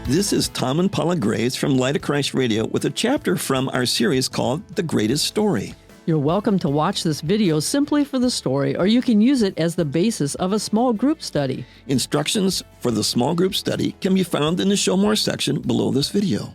This is Tom and Paula Graves from Light of Christ Radio with a chapter from our series called The Greatest Story. You're welcome to watch this video simply for the story, or you can use it as the basis of a small group study. Instructions for the small group study can be found in the Show More section below this video.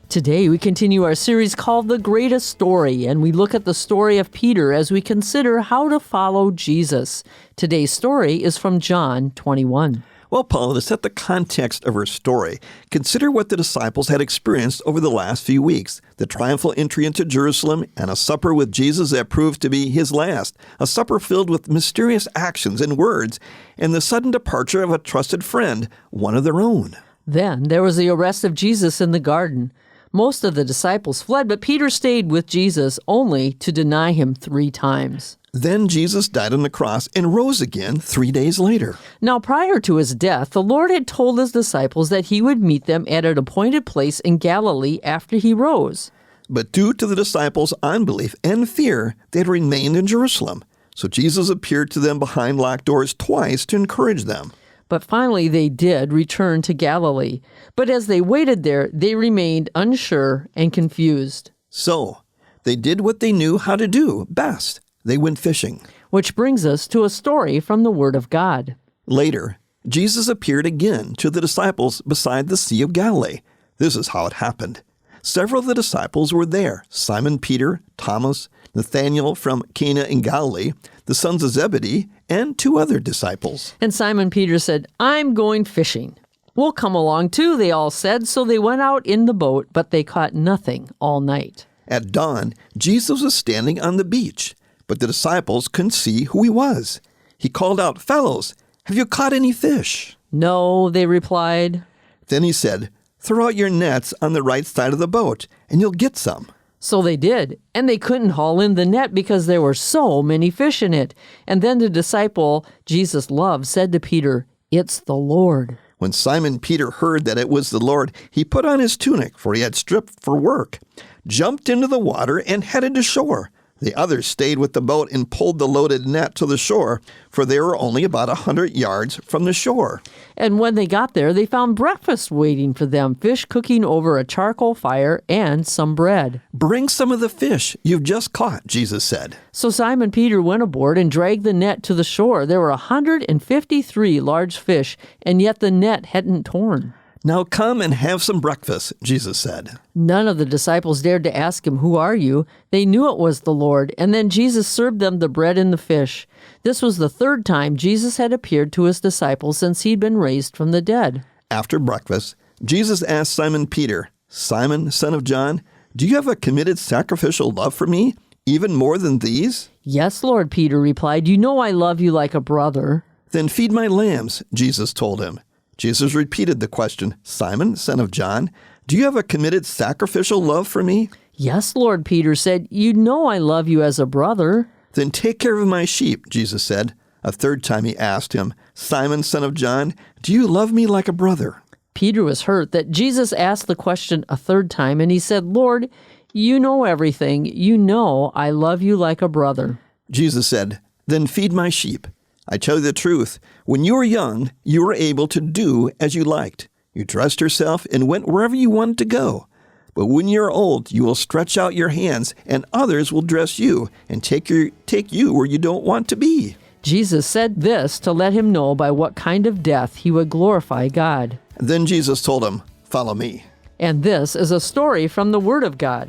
Today we continue our series called The Greatest Story, and we look at the story of Peter as we consider how to follow Jesus. Today's story is from John 21. Well, Paula, to set the context of our story, consider what the disciples had experienced over the last few weeks. The triumphal entry into Jerusalem and a supper with Jesus that proved to be his last. A supper filled with mysterious actions and words, and the sudden departure of a trusted friend, one of their own. Then there was the arrest of Jesus in the garden. Most of the disciples fled, but Peter stayed with Jesus only to deny him 3 times. Then Jesus died on the cross and rose again 3 days later. Now, prior to his death, the Lord had told his disciples that he would meet them at an appointed place in Galilee after he rose. But due to the disciples' unbelief and fear, they had remained in Jerusalem. So Jesus appeared to them behind locked doors twice to encourage them. But finally they did return to Galilee. But as they waited there, they remained unsure and confused. So they did what they knew how to do best. They went fishing. Which brings us to a story from the Word of God. Later, Jesus appeared again to the disciples beside the Sea of Galilee. This is how it happened. Several of the disciples were there: Simon Peter, Thomas, Nathanael from Cana in Galilee, the sons of Zebedee, and 2 other disciples. And Simon Peter said, "I'm going fishing." "We'll come along too," they all said. So they went out in the boat, but they caught nothing all night. At dawn, Jesus was standing on the beach, but the disciples couldn't see who he was. He called out, "Fellows, have you caught any fish?" "No," they replied. Then he said, "Throw out your nets on the right side of the boat, and you'll get some." So they did, and they couldn't haul in the net because there were so many fish in it. And then the disciple Jesus loved said to Peter, "It's the Lord." When Simon Peter heard that it was the Lord, he put on his tunic, for he had stripped for work, jumped into the water, and headed to shore. The others stayed with the boat and pulled the loaded net to the shore, for they were only about 100 yards from the shore. And when they got there, they found breakfast waiting for them, fish cooking over a charcoal fire and some bread. "Bring some of the fish you've just caught," Jesus said. So Simon Peter went aboard and dragged the net to the shore. There were 153 large fish, and yet the net hadn't torn. "Now come and have some breakfast," Jesus said. None of the disciples dared to ask him, "Who are you?" They knew it was the Lord, and then Jesus served them the bread and the fish. This was the 3rd time Jesus had appeared to his disciples since he'd been raised from the dead. After breakfast, Jesus asked Simon Peter, "Simon, son of John, do you have a committed sacrificial love for me, even more than these?" "Yes, Lord," Peter replied. "You know I love you like a brother." "Then feed my lambs," Jesus told him. Jesus repeated the question, "Simon, son of John, do you have a committed sacrificial love for me?" "Yes, Lord," Peter said. "You know I love you as a brother." "Then take care of my sheep," Jesus said. A 3rd time he asked him, "Simon, son of John, do you love me like a brother?" Peter was hurt that Jesus asked the question a 3rd time, and he said, "Lord, you know everything. You know I love you like a brother." Jesus said, "Then feed my sheep. I tell you the truth, when you were young, you were able to do as you liked. You dressed yourself and went wherever you wanted to go. But when you're old, you will stretch out your hands, and others will dress you and take you where you don't want to be." Jesus said this to let him know by what kind of death he would glorify God. Then Jesus told him, "Follow me." And this is a story from the Word of God.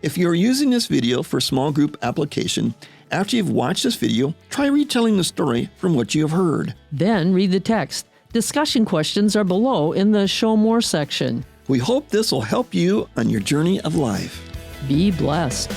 If you're using this video for small group application, after you've watched this video, try retelling the story from what you have heard. Then read the text. Discussion questions are below in the Show More section. We hope this will help you on your journey of life. Be blessed.